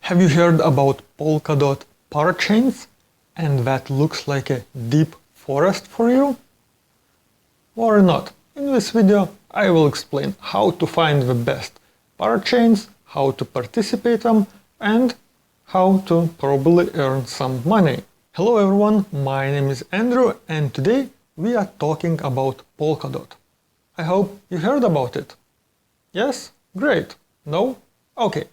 Have you heard about Polkadot parachains and that looks like a deep forest for you? Or not? In this video I will explain how to find the best parachains, how to participate them, and how to probably earn some money. Hello everyone, my name is Andrew and today we are talking about Polkadot. I hope you heard about it. Yes? Great. No? Okay.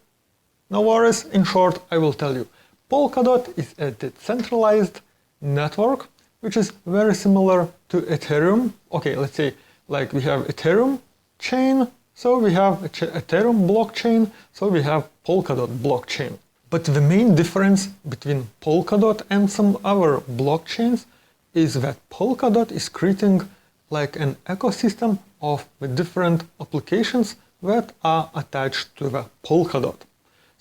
No worries, in short I will tell you. Polkadot is a decentralized network which is very similar to Ethereum. Okay, let's say like we have Ethereum chain, so we have Ethereum blockchain, so we have Polkadot blockchain. But the main difference between Polkadot and some other blockchains is that Polkadot is creating like an ecosystem of the different applications that are attached to the Polkadot.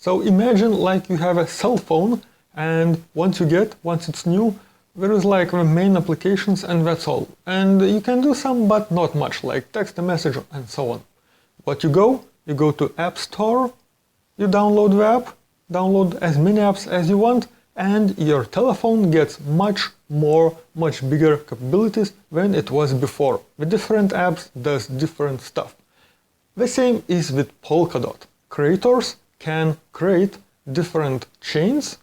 So imagine like you have a cell phone and once it's new, there is like the main applications and that's all. And you can do some but not much, like text a message and so on. What you go to App Store, you download the app, download as many apps as you want, and your telephone gets much bigger capabilities than it was before. The different apps does different stuff. The same is with Polkadot. Creators can create different chains,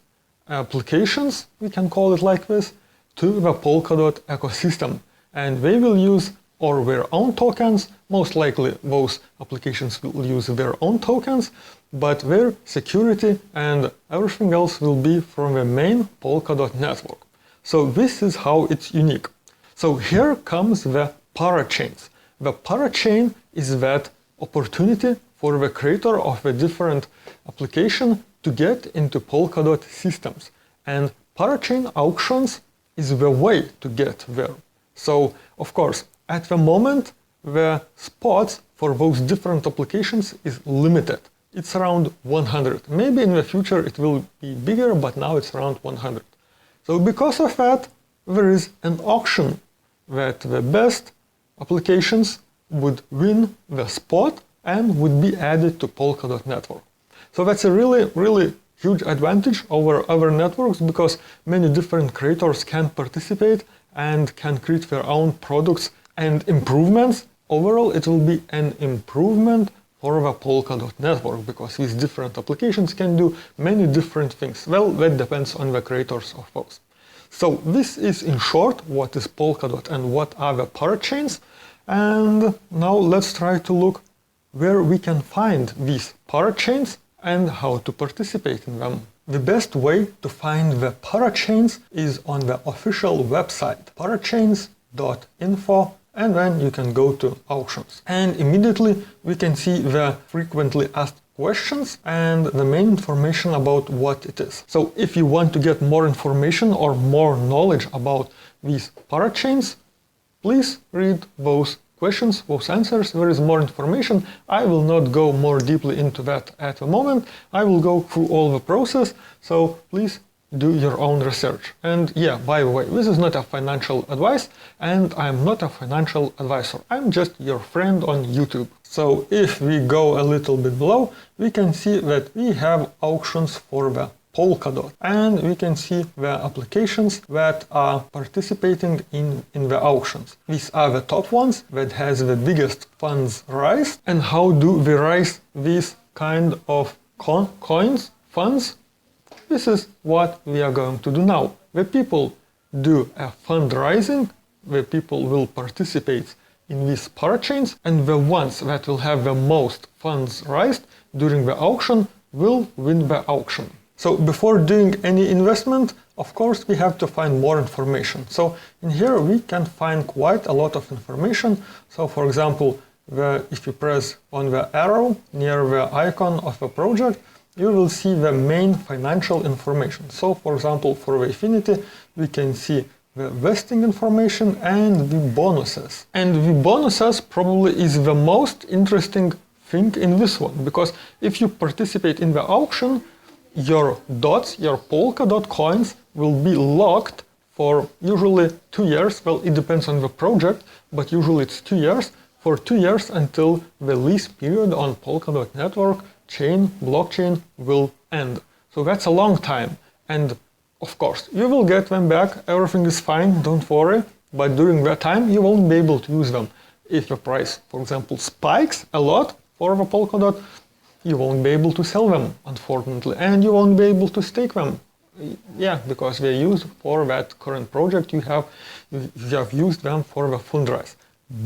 applications, we can call it like this, to the Polkadot ecosystem. And they will use or their own tokens, most likely those applications will use their own tokens, but their security and everything else will be from the main Polkadot network. So this is how it's unique. So here comes the parachains. The parachain is that opportunity for the creator of a different application to get into Polkadot systems. And parachain auctions is the way to get there. So, of course, at the moment, the spots for those different applications is limited. It's around 100. Maybe in the future it will be bigger, but now it's around 100. So because of that, there is an auction that the best applications would win the spot and would be added to Polkadot network. So that's a really huge advantage over other networks because many different creators can participate and can create their own products and improvements. Overall, it will be an improvement for the Polkadot network because these different applications can do many different things. Well, that depends on the creators of those. So this is in short what is Polkadot and what are the parachains. And now let's try to look where we can find these parachains and how to participate in them. The best way to find the parachains is on the official website parachains.info, and then you can go to auctions. And immediately we can see the frequently asked questions and the main information about what it is. So if you want to get more information or more knowledge about these parachains, please read those questions, those answers. There is more information. I will not go more deeply into that at the moment. I will go through all the process, so please do your own research. And yeah, by the way, this is not a financial advice and I'm not a financial advisor. I'm just your friend on YouTube. So if we go a little bit below, we can see that we have auctions for the Polkadot, and we can see the applications that are participating in the auctions. These are the top ones that has the biggest funds raised. And how do we raise these kind of coins, funds? This is what we are going to do now. The people do a fundraising, the people will participate in these parachains, and the ones that will have the most funds raised during the auction will win the auction. So before doing any investment, of course, we have to find more information. So in here we can find quite a lot of information. So for example, if you press on the arrow near the icon of a project, you will see the main financial information. So for example, for the Affinity, we can see the vesting information and the bonuses. And the bonuses probably is the most interesting thing in this one, because if you participate in the auction, your dots, your Polkadot coins will be locked for usually 2 years. Well, it depends on the project, but usually it's 2 years. For 2 years until the lease period on Polkadot network blockchain will end. So that's a long time. And of course, you will get them back, everything is fine, don't worry. But during that time, you won't be able to use them. If the price, for example, spikes a lot for the Polkadot, you won't be able to sell them, unfortunately, and you won't be able to stake them. Yeah, because they're used for that current project, you have used them for the fundraise.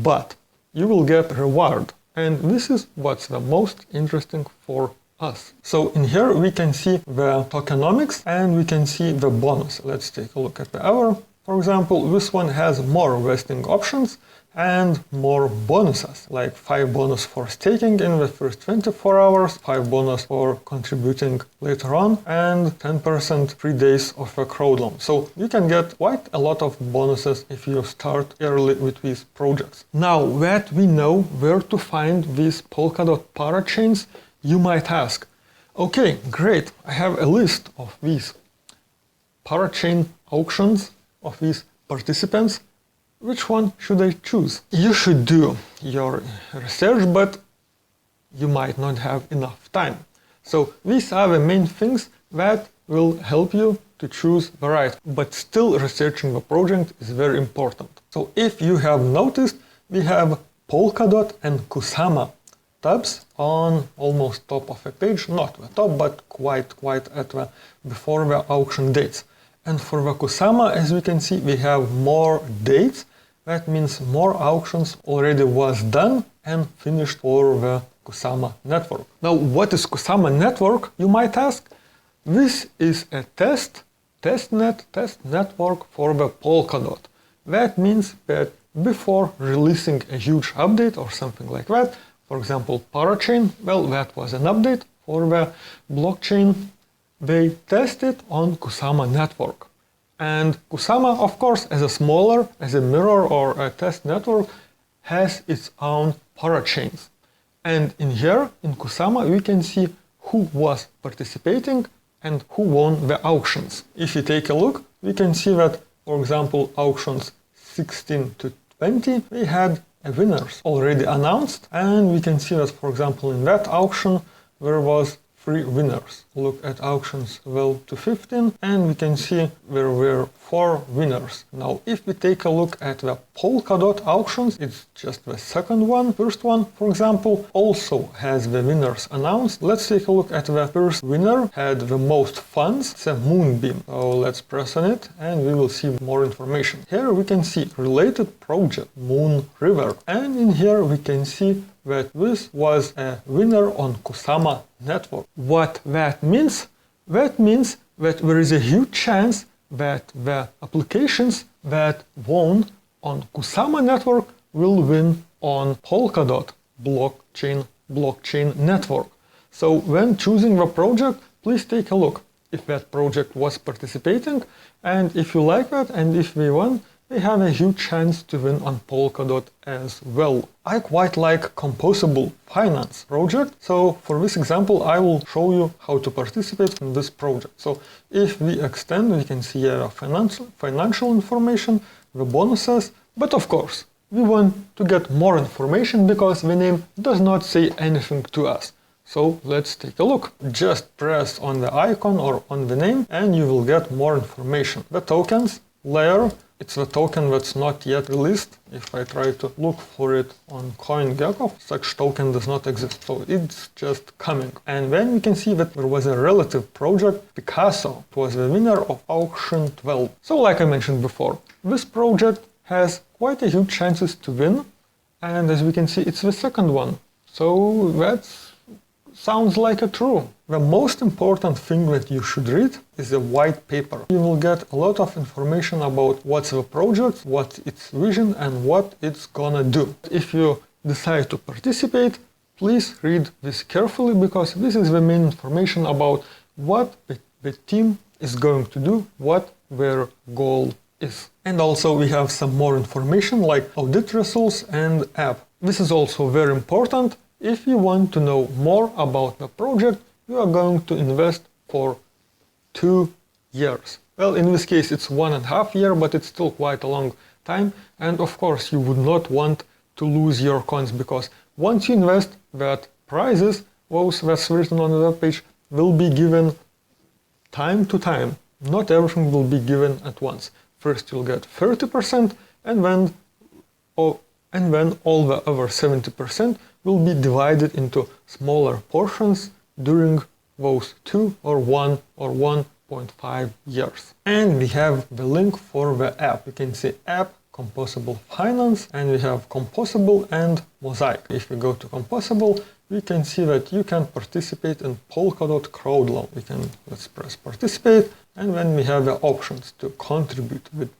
But you will get reward, and this is what's the most interesting for us. So in here we can see the tokenomics and we can see the bonus. Let's take a look at the hour. For example, this one has more vesting options and more bonuses, like 5 bonus for staking in the first 24 hours, 5 bonus for contributing later on, and 10% free days of a crowdloan. So you can get quite a lot of bonuses if you start early with these projects. Now that we know where to find these Polkadot parachains, you might ask, okay, great, I have a list of these parachain auctions, of these participants. Which one should I choose? You should do your research, but you might not have enough time. So these are the main things that will help you to choose the right. But still researching the project is very important. So if you have noticed, we have Polkadot and Kusama tabs on almost top of a page, not the top, but quite at the before the auction dates. And for the Kusama, as we can see, we have more dates. That means more auctions already was done and finished for the Kusama network. Now, what is Kusama network, you might ask? This is a test network for the Polkadot. That means that before releasing a huge update or something like that, for example, Parachain, well, that was an update for the blockchain. They tested on Kusama network. And Kusama, of course, as a mirror or a test network, has its own parachains. And in here, in Kusama, we can see who was participating and who won the auctions. If you take a look, we can see that, for example, auctions 16 to 20, we had winners already announced. And we can see that, for example, in that auction, there was 3 winners. Look at auctions 12 to 15 and we can see there were 4 winners. Now if we take a look at the Polkadot auctions, it's just the second one. First one, for example, also has the winners announced. Let's take a look at the first winner, had the most funds, it's a Moonbeam. So let's press on it and we will see more information. Here we can see related project, Moon River, and in here we can see that this was a winner on Kusama network. What that means? That means that there is a huge chance that the applications that won on Kusama network will win on Polkadot blockchain network. So when choosing the project, please take a look if that project was participating, and if you like that and if they won, they have a huge chance to win on Polkadot as well. I quite like composable finance project, so for this example I will show you how to participate in this project. So if we extend, we can see financial information, the bonuses, but of course we want to get more information because the name does not say anything to us. So let's take a look. Just press on the icon or on the name and you will get more information. The tokens, layer, it's a token that's not yet released. If I try to look for it on CoinGecko, such token does not exist, so it's just coming. And then we can see that there was a relative project, Picasso. It was the winner of auction 12. So like I mentioned before, this project has quite a huge chances to win, and as we can see, it's the second one. So that sounds like a true. The most important thing that you should read is a white paper. You will get a lot of information about what's the project, what's its vision, and what it's gonna do. If you decide to participate, please read this carefully because this is the main information about what the team is going to do, what their goal is. And also we have some more information like audit results and app. This is also very important. If you want to know more about the project, you are going to invest for 2 years. Well, in this case it's 1.5 years, but it's still quite a long time. And of course you would not want to lose your coins because once you invest, that prizes, those that's written on the web page, will be given time to time. Not everything will be given at once. First you'll get 30%, and then all the other 70% will be divided into smaller portions during those 2 or 1 or 1.5 years. And we have the link for the app. You can see app, Composable Finance, and we have Composable and Mosaic. If we go to Composable, we can see that you can participate in Polkadot crowdloan. Let's press participate, and then we have the options to contribute with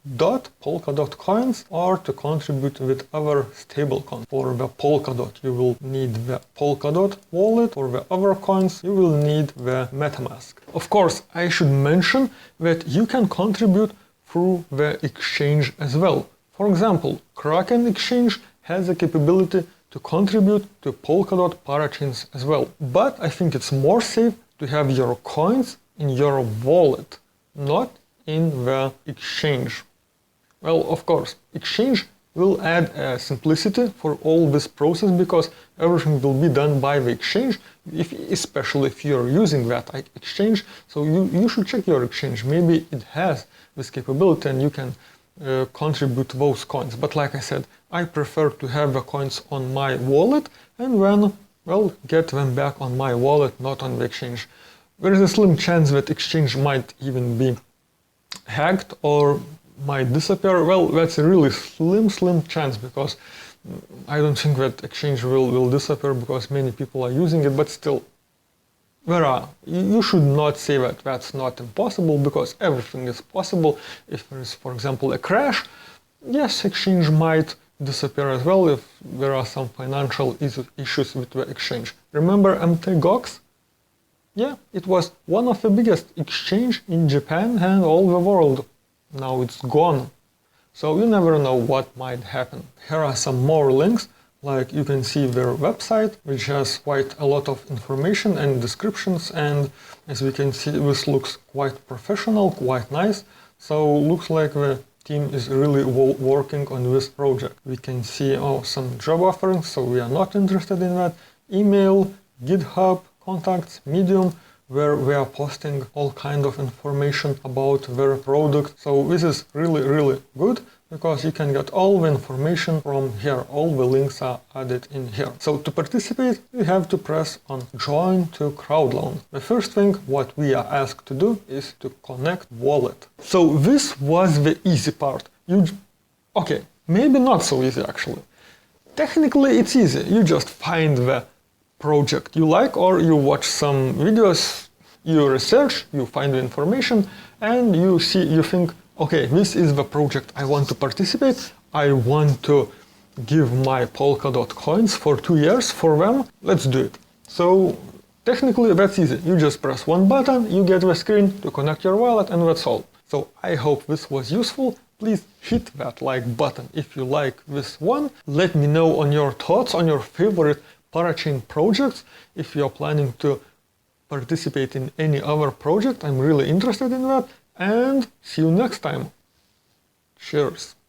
Polkadot coins or to contribute with other stablecoins. For the Polkadot, you will need the Polkadot wallet. For the other coins, you will need the MetaMask. Of course, I should mention that you can contribute through the exchange as well. For example, Kraken exchange has the capability to contribute to Polkadot Parachains as well. But I think it's more safe to have your coins in your wallet, not in the exchange. Well, of course, exchange will add simplicity for all this process because everything will be done by the exchange, especially if you're using that exchange. So you should check your exchange. Maybe it has this capability and you can contribute those coins. But like I said, I prefer to have the coins on my wallet and then, well, get them back on my wallet, not on the exchange. There is a slim chance that exchange might even be hacked or might disappear. Well, that's a really slim chance because I don't think that exchange will disappear because many people are using it, but still, you should not say that that's not impossible because everything is possible. If there is, for example, a crash, yes, exchange might disappear as well if there are some financial issues with the exchange. Remember MTGOX? Yeah, it was one of the biggest exchange in Japan and all the world. Now it's gone. So you never know what might happen. Here are some more links. Like you can see their website, which has quite a lot of information and descriptions, and as we can see, this looks quite professional, quite nice. So looks like the team is really working on this project. We can see some job offerings, so we are not interested in that. Email, GitHub, contacts, Medium, where we are posting all kind of information about their product. So this is really good, because you can get all the information from here. All the links are added in here. So to participate, you have to press on Join to Crowdloan. The first thing what we are asked to do is to connect wallet. So this was the easy part. Okay, maybe not so easy actually. Technically it's easy. You just find the project you like, or you watch some videos, you research, you find the information, and you think, okay, this is the project I want to participate. I want to give my Polkadot coins for 2 years for them. Let's do it. So technically that's easy. You just press one button, you get the screen to connect your wallet, and that's all. So I hope this was useful. Please hit that like button if you like this one. Let me know on your thoughts on your favorite Parachain projects. If you're planning to participate in any other project, I'm really interested in that. And see you next time. Cheers.